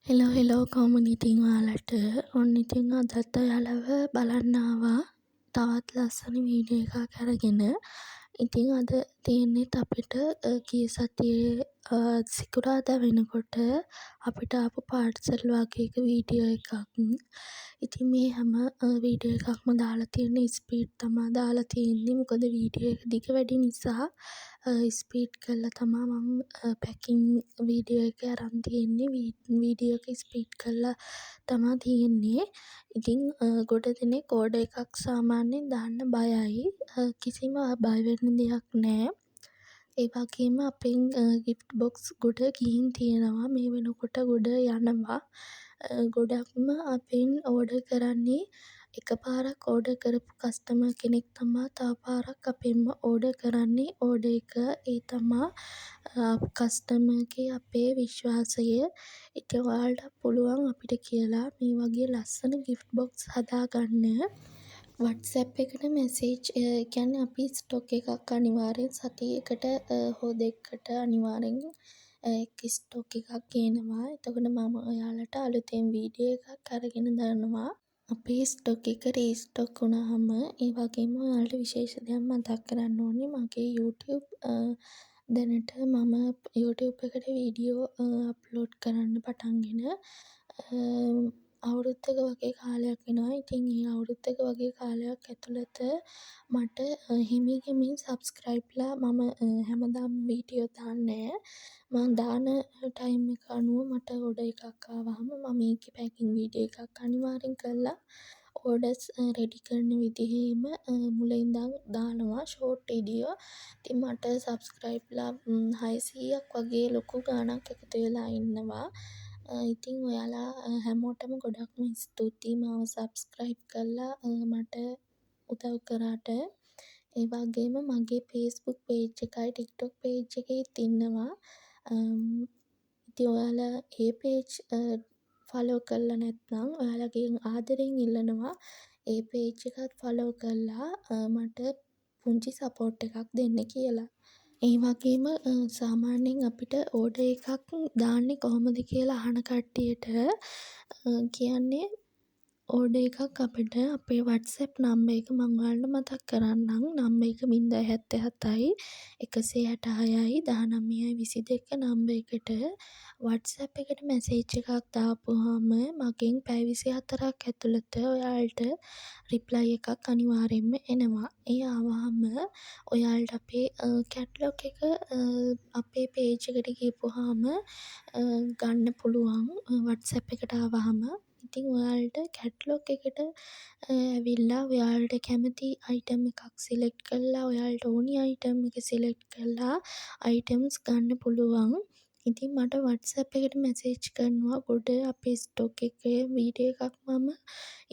Hello කොහොමද ඉතින් ඔයාලට? ඔන්න ඉතින් අදත් ඔයාලව බලන්න ආවා තවත් ලස්සන වීඩියෝ එකක් අරගෙන. ඉතින් අද තියෙන්නෙත් අපිට ගිය සතියේ සිකුරාදා වෙනකොට අපිට ආපු පාර්සල් වගේක වීඩියෝ එකක්. ඉතින් මේ හැම වීඩියෝ එකක්ම දාලා තියෙන්නේ ස්පීඩ් තමා දාලා තියෙන්නේ. මොකද වීඩියෝ එක දිග වැඩි නිසා ස්පීඩ් කරලා තමා මම පැකින් වීඩියෝ එක අරන් තියෙන්නේ. වීඩියෝ එක ස්පීඩ් කරලා තමා තියෙන්නේ. ඉතින් ගොඩ දෙනෙක් ඕඩර් එකක් සාමාන්‍යයෙන් දාන්න බයයි. කිසිම බය වෙන්න දෙයක් නෑ. ඒ වගේම අපෙන් ගිෆ්ට් බොක්ස් ගොඩ ගිහින් තියෙනවා. මේ වෙනකොට ගොඩ යනවා. ගොඩක්ම අපෙන් ඕඩර් කරන්නේ එකපාරක් ඕඩර් කරපු කස්ටමර් කෙනෙක් තමා තව පාරක් අපෙන්ම ඕඩර් කරන්නේ. ඕඩර් එක ඒ තමා කස්ටමර්ගේ අපේ විශ්වාසය. ඉතින් ඔයාලටත් පුළුවන් අපිට කියලා මේ වගේ ලස්සන ගිෆ්ට් බොක්ස් හදාගන්න. WhatsApp එකට මැසේජ් කියන්නේ අපි ස්ටොක් එකක් අනිවාර්යෙන් සතියකට හෝ දෙකකට අනිවාර්යෙන් ස්ටොක් එකක් ගේනවා. එතකොට මම ඔයාලට අලුතෙන් වීඩියෝ එකක් අරගෙන දානවා. අපේ ස්ටොක් එක රීස්ටොක් වුණාම ඒ වගේම ඔයාලට විශේෂ දෙයක් මතක් කරන්න ඕනේ. මගේ YouTube දැනට මම YouTube එකට වීඩියෝ අප්ලෝඩ් කරන්න පටන්ගෙන අවුරුද්දක වගේ කාලයක් වෙනවා. ඉතින් ඒ අවුරුද්දක වගේ කාලයක් ඇතුළත මට හිමින් සබ්ස්ක්‍රයිබ්ලා මම හැමදාම වීඩියෝ දාන්නේ නෑ. මම දාන ටයිම් එක අනුව මට ඕඩර් එකක් ආවහම මම ඒකේ පැකින් වීඩියෝ එකක් අනිවාර්යෙන් කරලා ඕඩර්ස් රෙඩි කරන විදිහේම මුල ඉඳන් දානවා ෂෝට් වීඩියෝ. ඉතින් මට සබ්ස්ක්‍රයිබ්ලා 600ක් වගේ ලොකු ගාණක් එකතු වෙලා ඉන්නවා. ඉතින් ඔයාලා හැමෝටම ගොඩක්ම ස්තුතියි මාව සබ්ස්ක්‍රයිබ් කරලා මට උදව් කරාට. ඒ වගේම මගේ Facebook page එකයි TikTok page එකේත් ඉන්නවා. ඉතින් ඔයාලා ඒ page ෆලෝ කරලා නැත්නම් ඔයාලගෙන් ආදරෙන් ඉල්ලනවා ඒ page එකත් ෆලෝ කරලා මට පුංචි සපෝට් එකක් දෙන්න කියලා. ඒ වගේම සාමාන්‍යයෙන් අපිට ඕඩර් එකක් දාන්නේ කොහොමද කියලා අහන කට්ටියට කියන්නේ ඕඩර් එකක් අපිට අපේ WhatsApp නම්බර් එක මම ඔයාලට මතක් කරන්නම්. නම්බර එක 077යි 166යි 1922 නම්බර එකට WhatsApp එකට මැසේජ් එකක් දාපුවාම මගෙන් පැය 24ක් ඇතුළත ඔයාලට රිප්ලයි එකක් අනිවාර්යෙන්ම එනවා. ඒ ආවහම ඔයාලට අපේ කැටලොග් එක අපේ පේජ් එකට ගිහපුවාම ගන්න පුළුවන් WhatsApp එකට ආවහම. ඉතින් ඔයාලට කැටලොග් එකට ඇවිල්ලා ඔයාලට කැමති අයිටම් එකක් සිලෙක්ට් කරලා ඔයාලට ඕනි අයිටම් එක සිලෙක්ට් කරලා අයිටම්ස් ගන්න පුළුවන්. ඉතින් මට WhatsApp එකට මැසේජ් කරනවා ගොඩ අපේ ස්ටොක් එකේ වීඩියෝ එකක් මම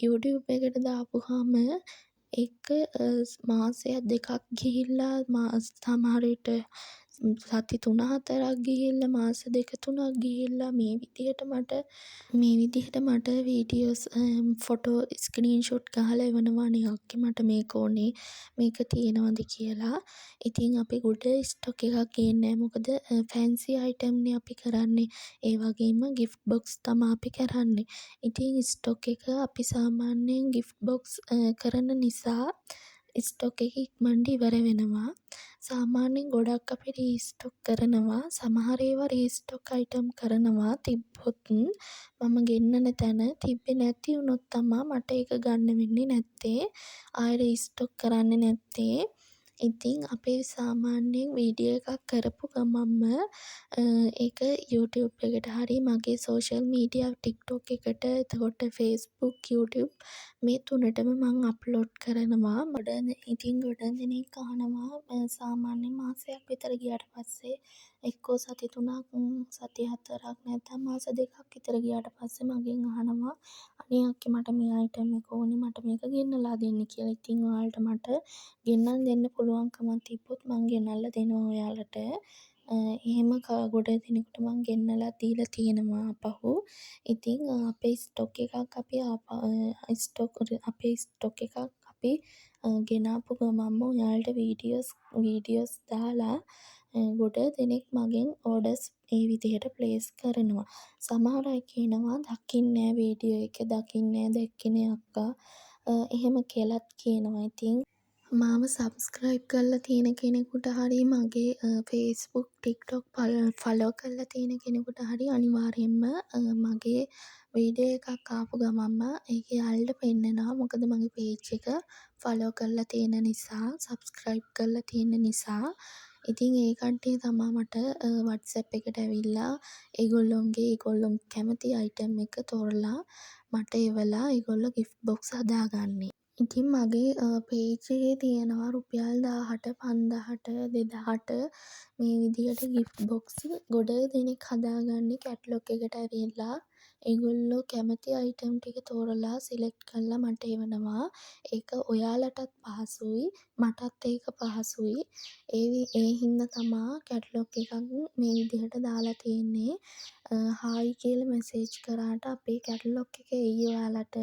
YouTube එකට දාපුවාම එක මාසයක් දෙකක් ගිහිල්ලා සමහර විට සති 3-4ක් ගිහිල්ලා මාස 2-3ක් ගිහිල්ලා මේ විදිහට මට වීඩියෝස් ෆොටෝ ස්ක්‍රීන්ෂොට් ගහලා එවනවා නේ අක්කේ මට මේක ඕනේ මේක තියෙනවද කියලා. ඉතින් අපි ගොඩ ස්ටොක් එකක් ගේන්නේ නැහැ. මොකද ෆැන්සි අයිටම් නේ අපි කරන්නේ. ඒ වගේම ගිෆ්ට් බොක්ස් තමයි අපි කරන්නේ. ඉතින් ස්ටොක් එක අපි සාමාන්‍යයෙන් ගිෆ්ට් බොක්ස් කරන නිසා ස්ටොක් එක ඉක්මනට ඉවර වෙනවා. සාමාන්‍යයෙන් ගොඩක් අපි රීස්ටොක් කරනවා. සමහර ඒවා රීස්ටොක් අයිටම් කරනවා තිබ්බොත් මම ගෙන්නන තැන තිබ්බේ නැති වුණොත් තමා මට ඒක ගන්න වෙන්නේ නැත්තේ. ආයෙ රීස්ටොක් කරන්නේ නැත්තේ. ඉතින් අපේ සාමාන්‍යයෙන් වීඩියෝ එකක් කරපු ගමන්ම ඒක YouTube එකට හරි මගේ සෝෂල් මීඩියා TikTok එකට එතකොට Facebook YouTube මේ තුනටම මං අප්ලෝඩ් කරනවා. ඉතින් ගොඩ දෙනෙක් අහනවා සාමාන්‍යයෙන් මාසයක් විතර ගියාට පස්සේ එක්කෝ සති 3ක් සති 4ක් නැත්නම් මාස 2ක් විතර ගියාට පස්සේ මගෙන් අහනවා අනේ අක්කේ මට මේ අයිටම් එක ඕනේ මට මේක ගෙන්නලා දෙන්න කියලා. ඉතින් ඔයාලට මට ගෙන්නන් දෙන්න පුළුවන්කමක් තිබ්බොත් මං ගෙනල්ලා දෙනවා ඔයාලට. එහෙම ගොඩ දෙනෙකුට මං ගෙන්නලා දීලා තියෙනවා ආපහු. ඉතින් අපේ ස්ටොක් එකක් අපි ගෙනාපු ගමන්ම ඔයාලට වීඩියෝස් දාලා ගොඩ දෙනෙක් මගෙන් ඕඩර්ස් ඒ විදිහට ප්ලේස් කරනවා. සමහර අය කියනවා දකින්නේ නෑ වීඩියෝ එක දකින්නේ නෑ දැක්කේ නෑ අක්කා. එහෙම කියලත් කියනවා. ඉතින් මාව සබස්ක්‍රයිබ් කරලා තියෙන කෙනෙකුට හරි මගේ Facebook TikTok ෆලෝ කරලා තියෙන කෙනෙකුට හරි අනිවාර්යෙන්ම මගේ වීඩියෝ එකක් ආපු ගමන්ම ඒක යාළුවන්ට පෙන්නනවා. මොකද මගේ පේජ් එක ෆලෝ කරලා තියෙන නිසා, සබස්ක්‍රයිබ් කරලා තියෙන නිසා. ඉතින් ඒ කට්ටිය තමා මට WhatsApp එකට ඇවිල්ලා ඒගොල්ලෝ කැමති අයිටම් එක තෝරලා මට එවලා ඒගොල්ලෝ ගිෆ්ට් බොක්ස් හදාගන්නේ. ඉතින් මගේ පේජ් එකේ තියෙනවා රුපියල් 1000ට 5000ට 2000ට මේ විදිහට ගිෆ්ට් බොක්ස් ගොඩ දෙනෙක් හදාගන්නේ කැටලොග් එකට ඇවිල්ලා ඒගොල්ලෝ කැමති අයිටම් ටික තෝරලා සිලෙක්ට් කරලා මට එවනවා. ඒක ඔයාලටත් පහසුයි මටත් ඒක පහසුයි. ඒ හින්දා තමා කැටලොග් එකක් මේ විදිහට දාලා තියෙන්නේ. හායි කියලා මැසේජ් කරාට අපේ කැටලොග් එක එයි ඔයාලට.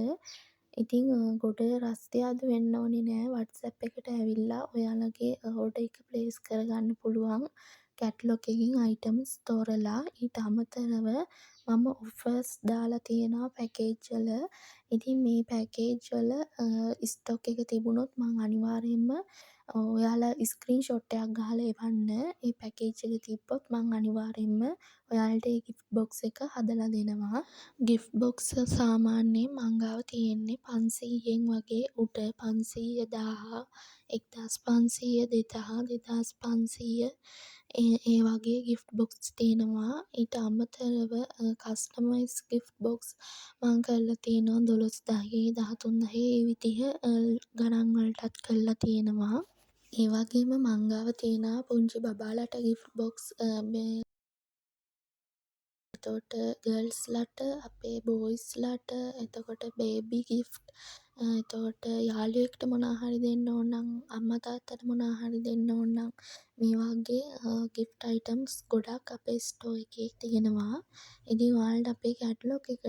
ඉතින් ගොඩ රස්තියාදු වෙන්න ඕනේ නෑ. WhatsApp එකට ඇවිල්ලා ඔයාලගේ ඕඩර් එක ප්ලේස් කරගන්න පුළුවන්. කැටලොග් එකකින් අයිටම්ස් තෝරලා ඊට අමතරව මම ඔෆර්ස් දාලා තියෙනවා පැකේජ් වල. ඉතින් මේ පැකේජ් වල ස්ටොක් එක තිබුණොත් මං අනිවාර්යෙන්ම ඔයාලා ස්ක්‍රීන්ෂොට් එකක් ගහලා එවන්න. ඒ පැකේජ් එක තිබ්බොත් මං අනිවාර්යෙන්ම ඔයාලට ඒ ගිෆ්ට් බොක්ස් එක හදලා දෙනවා. ගිෆ්ට් බොක්ස් සාමාන්‍යයෙන් මං ගාව තියෙන්නේ 500න් වගේ උඩ 500 1000 1500 2000 2500 ඒ වගේ ගිෆ්ට් බොක්ස් තියෙනවා. ඊට අමතරව කස්ටමයිස් ගිෆ්ට් බොක්ස් මං කරලා තියෙනවා 12000 13000 ඒ විදිහ ගණන් වලටත් කරලා තියෙනවා. ඒ වගේම මං ගාව තියෙනවා පුංචි බබාලට ගිෆ්ට් බොක්ස් එතකොට ගර්ල්ස්ලට අපේ බෝයිස්ලට එතකොට බේබි ගිෆ්ට් එතකොට යාළුවෙක්ට මොනා හරි දෙන්න ඕන නම් අම්මා තාත්තට මොනා හරි දෙන්න ඕන නම් මේ වගේ ගිෆ්ට් අයිටම්ස් ගොඩක් අපේ ස්ටෝර් එකේ තියෙනවා. ඉතින් ඔයාලට අපේ කැටලොග් එක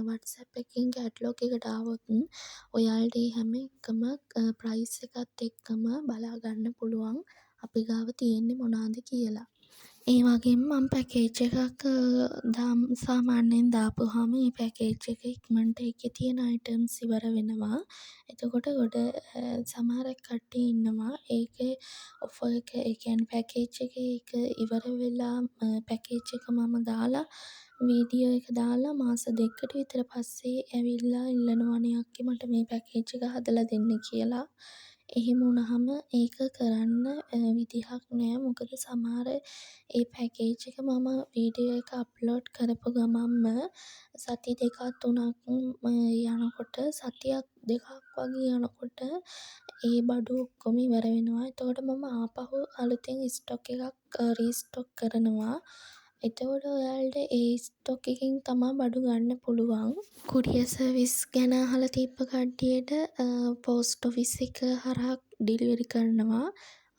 WhatsApp එකකින් කැටලොග් එකට ආවොත් ඔයාලට හැම එකම ප්‍රයිස් එකත් එක්කම බලා ගන්න පුළුවන් අපි ගාව තියෙන්නේ මොනවද කියලා. ඒ වගේම මම පැකේජ් එකක් සාමාන්‍යයෙන් දාපුවාම ඒ පැකේජ් එක ඉක්මනට ඒකේ තියෙන අයිටම්ස් ඉවර වෙනවා. එතකොට සමහර කට්ටිය ඉන්නවා ඒකේ ඔෆර් එක ඒ කියන්නේ පැකේජ් එකේ ඒක ඉවර වෙලා පැකේජ් එක මම දාලා වීඩියෝ එක දාලා මාස 2කට විතර පස්සේ ඇවිල්ලා ඉල්ලනවනේ අක්කේ මට මේ පැකේජ් එක හදලා දෙන්න කියලා. එහෙම වුණාම ඒක කරන්න විදිහක් නෑ. මොකද සමහර ඒ පැකේජ් එක මම වීඩියෝ එක අප්ලෝඩ් කරපු ගමන්ම සති 2ක් 3ක් යනකොට සතියක් 2ක් වගේ යනකොට ඒ බඩු ඔක්කොම ඉවර වෙනවා. එතකොට මම ආපහු අලුතෙන් ස්ටොක් එකක් රීස්ටොක් කරනවා. එතකොට ඔයාලට ඒ ස්ටොක් එකකින් තමා බඩු ගන්න පුළුවන්. කුරියර් සර්විස් ගැන අහලා තිබ්බ කට්ටියට පෝස්ට් ඔෆිස් එක හරහා ඩිලිවරි කරනවා.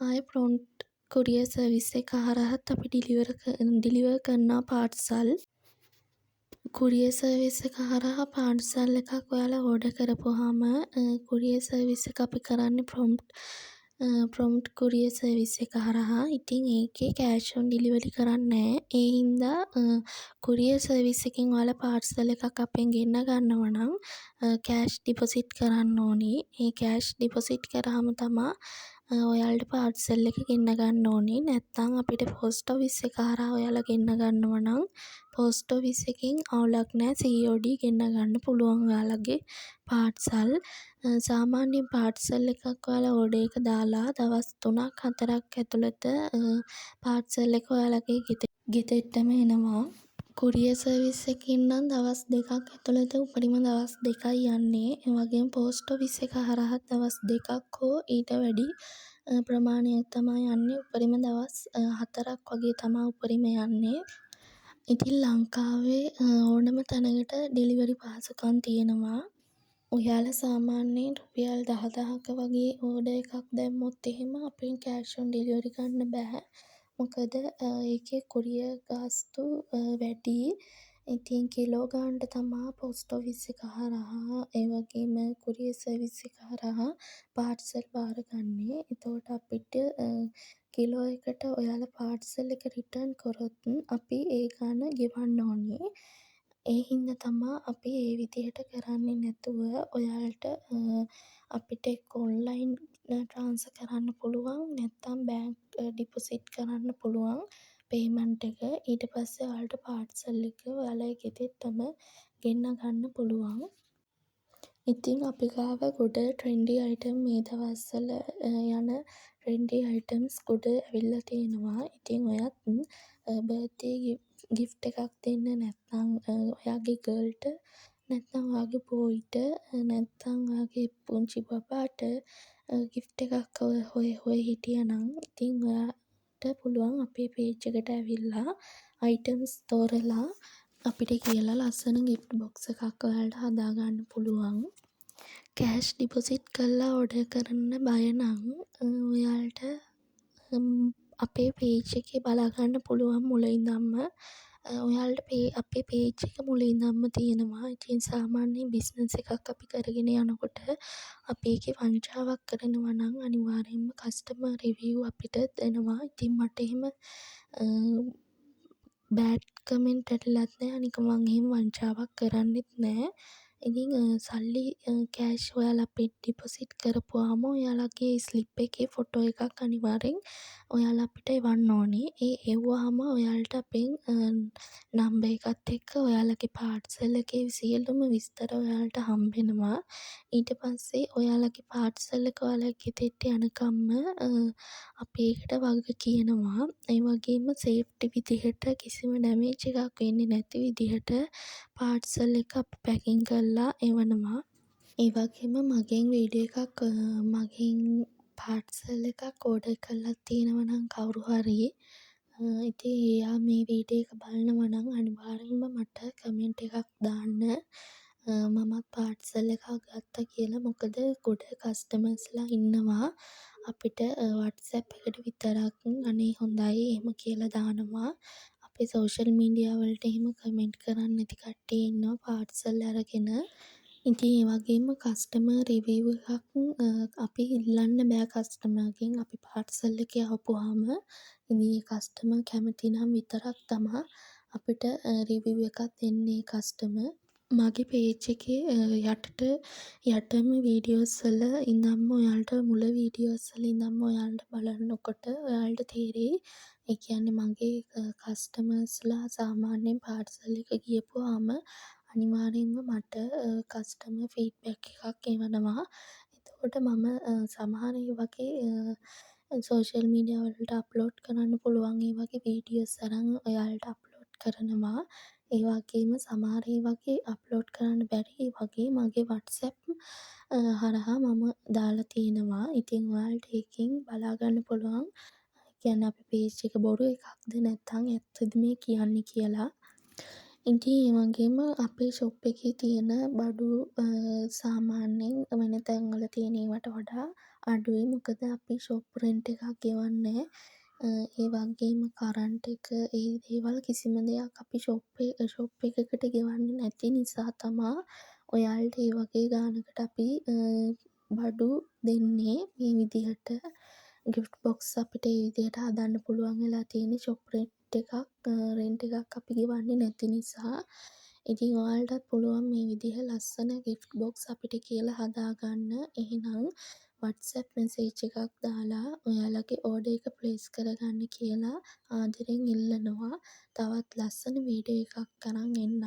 ආයෙ ප්‍රොම්ප්ට් කුරියර් සර්විස් එක හරහාත් අපි ඩිලිවර් කරනවා පාර්සල්. කුරියර් සර්විස් එක හරහා පාර්සල් එකක් ඔයාලා ඕඩර් කරපුවාම කුරියර් සර්විස් එක අපි කරන්නේ ප්‍රොම්ප්ට් කුරියර් සර්විස් එක හරහා. ඉතින් ඒකේ කෑෂ් ඔන් ඩිලිවරි කරන්නේ නෑ. ඒ හින්දා කුරියර් සර්විස් එකෙන් ඔයාලා පාර්සල් එකක් අපෙන් ගෙන්න ගන්නවා නම් කෑෂ් ඩිපොසිට් කරන්න ඕනේ. ඒ කෑෂ් ඩිපොසිට් කරාම තමා ඔයාලට පාර්සල් එක ගෙන්න ගන්න ඕනේ. නැත්නම් අපිට පෝස්ට් ඔෆිස් එක හරහා ඔයාලා ගෙන්න ගන්නවා නම් පෝස්ට් ඔෆිස් එකෙන් අවුලක් නෑ. COD ගෙන්න ගන්න පුළුවන් ඔයාලගේ පාර්සල්. සාමාන්‍යයෙන් පාර්සල් එකක් ඔයාලා ඕඩර් එක දාලා දවස් 3ක් 4ක් ඇතුළත පාර්සල් එක ඔයාලගේ ගෙදෙට්ටම එනවා. කුරියර් සර්විස් එකකින් නම් දවස් 2ක් ඇතුළත උපරිම දවස් 2යි යන්නේ. ඒ වගේම පෝස්ට් ඔෆිස් එක හරහා දවස් 2ක් හෝ ඊට වැඩි ප්‍රමාණයක් තමයි යන්නේ. උපරිම දවස් 4ක් වගේ තමයි උපරිම යන්නේ. ඉතින් ලංකාවේ ඕනම තැනකට ඩෙලිවරි පහසුකම් තියෙනවා. ඔයාලා සාමාන්‍යයෙන් රුපියල් 10,000ක වගේ ඕඩර් එකක් දැම්මොත් එහෙම අපෙන් කෑෂ් ඔන් ඩෙලිවරි ගන්න බෑ. මොකද ඒකේ කුරියර් ගාස්තු වැඩි. ඉතින් කිලෝ ගානට තමා පෝස්ට් ඔෆිස් එක හරහා ඒ වගේම කුරියර් සර්විස් එක හරහා පාර්සල් බාරගන්නේ. එතකොට අපිට කිලෝ එකට ඔයාලා පාර්සල් එක රිටර්න් කරොත් අපි ඒ ගාණ ගෙවන්න ඕනේ. ඒ හින්දා තමා අපි ඒ විදිහට කරන්නේ නැතුව ඔයාලට අපිට එක්ක ඔන්ලයින් ට්‍රාන්ස්ෆර් කරන්න පුළුවන් නැත්නම් බෑන්ක් ඩිපොසිට් කරන්න පුළුවන් පේමන්ට් එක. ඊට පස්සේ ඔයාලට පාර්සල් එක ඔයාලගේ ගෙදෙට්ටම ගෙන්න ගන්න පුළුවන්. ඉතින් අපි ගාව ගොඩ ට්‍රෙන්ඩි අයිටම් මේ දවස්වල යන ට්‍රෙන්ඩි අයිටම්ස් ගොඩ ඇවිල්ලා තියෙනවා. ඉතින් ඔයත් බර්ත්ඩේ ගිෆ්ට් එකක් දෙන්න නැත්නම් ඔයාගේ ගර්ල්ට නැත්නම් ඔයාගේ බෝයිට නැත්නම් ඔයාගේ පුංචි බබාට ගිෆ්ට් එකක් හොය හිටියනම් ඉතින් ඔයාට පුළුවන් අපේ පේජ් එකට ඇවිල්ලා අයිටම්ස් තෝරලා අපිට කියලා ලස්සන ගිෆ්ට් බොක්ස් එකක් ඔයාලට හදාගන්න පුළුවන්. කෑෂ් ඩිපොසිට් කරලා ඕඩර් කරන්න බය නම් ඔයාලට අපේ පේජ් එකේ බලාගන්න පුළුවන් මුලින්දම්ම. ඔයාලට අපේ පේජ් එක මුලින්දම්ම තියෙනවා. ඉතින් සාමාන්‍යයෙන් බිස්නස් එකක් අපි කරගෙන යනකොට අපි ඒකේ වංචාවක් කරනවා නම් අනිවාර්යයෙන්ම කස්ටමර් රිවිව් අපිට දෙනවා. ඉතින් මට එහෙම බෑඩ් කමෙන්ට් ඇතිලත් නෑ. අනික මං එහෙම වංචාවක් කරන්නෙත් නෑ. ඉතින් සල්ලි කෑෂ් ඔයාලා අපිට ඩිපොසිට් කරපුවාම ඔයාලගේ ස්ලිප් එකේ ෆොටෝ එකක් අනිවාර්යෙන් ඔයාලා අපිට එවන්න ඕනේ. එව්වහම ඔයාලට අපෙන් නම්බර් එකත් එක්ක ඔයාලගේ පාර්සල් එකේ සියලුම විස්තර ඔයාලට හම්බෙනවා. ඊට පස්සේ ඔයාලගේ පාර්සල් එක ඔයාලගේ ගෙදරට යනකම්ම අපි ඒකට වග කියනවා. ඒ වගේම සේෆ්ටි විදිහට කිසිම ඩැමේජ් එකක් වෙන්නේ නැති විදිහට පාර්සල් එක අපි පැකින් කරලා එවනවා. ඒ වගේම මගෙන් වීඩියෝ එකක් මගෙන් පාර්සල් එකක් ඕඩර් කරලා තියෙනවා නම් කවුරු හරි ඉතින් එයා මේ වීඩියෝ එක බලනවා නම් අනිවාර්යෙන්ම මට කමෙන්ට් එකක් දාන්න. මමත් පාර්සල් එකක් ගත්තා කියලා. මොකද ගොඩ කස්ටමර්ස්ලා ඉන්නවා අපිට WhatsApp එකට විතරක් අනේ හොඳයි එහෙම කියලා දානවා. අපේ සෝෂල් මීඩියා වලට එහෙම කමෙන්ට් කරන්නේ නැති කට්ටිය ඉන්නවා පාර්සල් අරගෙන. ඉතින් ඒ වගේම කස්ටමර් රිවිව් එකක් අපි ඉල්ලන්න බෑ කස්ටමර්ගෙන්. අපි පාර්සල් එක යවපුවාම ඉතින් ඒ කස්ටමර් කැමති නම් විතරක් තමා අපිට රිවිව් එකක් දෙන්නේ කස්ටමර්. මගේ පේජ් එකේ යටම වීඩියෝස් වල ඉඳන්ම ඔයාලට මුල වීඩියෝස් වල ඉඳන්ම ඔයාලට බලනකොට ඔයාලට තේරෙයි. ඒ කියන්නේ මගේ කස්ටමර්ස්ලා සාමාන්‍යයෙන් පාර්සල් එක ගියපුවාම අනිවාර්යෙන්ම මට කස්ටමර් ෆීඩ්බැක් එකක් එවනවා. එතකොට මම සමහර ඒ වගේ සෝෂල් මීඩියා වලට අප්ලෝඩ් කරන්න පුළුවන් ඒ වගේ වීඩියෝස් අරන් ඔයාලට අප්ලෝඩ් කරනවා. ඒ වගේම සමහර ඒ වගේ අප්ලෝඩ් කරන්න බැරි වගේ මගේ WhatsApp හරහා මම දාලා තියෙනවා. ඉතින් ඔයාලට ඒකෙන් බලාගන්න පුළුවන්. කියන්නේ අපේ පේජ් එක බොරු එකක්ද නැත්නම් ඇත්තද මේ කියන්නේ කියලා. ඉතින් ඒ වගේම අපේ ෂොප් එකේ තියෙන බඩු සාමාන්‍යයෙන් වෙන තැන්වල තියෙන ඒවාට වඩා අඩුයි. මොකද අපි ෂොප් රෙන්ට් එකක් ගෙවන්නේ. ඒ වගේම කරන්ට් එක ඒ දේවල් කිසිම දෙයක් අපි ෂොප් එකකට ගෙවන්නේ නැති නිසා තමා ඔයාලට ඒ වගේ ගානකට අපි බඩු දෙන්නේ. මේ විදිහට ගිෆ්ට් බොක්ස් අපිට ඒ විදිහට හදන්න පුළුවන් වෙලා තියෙන්නේ ෂොප් රෙන්ට් එකක් අපි ගෙවන්නේ නැති නිසා. ඉතින් ඔයාලටත් පුළුවන් මේ විදිහ ලස්සන ගිෆ්ට් බොක්ස් අපිට කියලා හදාගන්න. එහෙනම් WhatsApp මෙසේජ් එකක් දාලා ඔයාලගේ ඕඩර් එක ප්ලේස් කරගන්න කියලා ආදරෙන් ඉල්ලනවා. තවත් ලස්සන වීඩියෝ එකක් අරන් එන්නම්.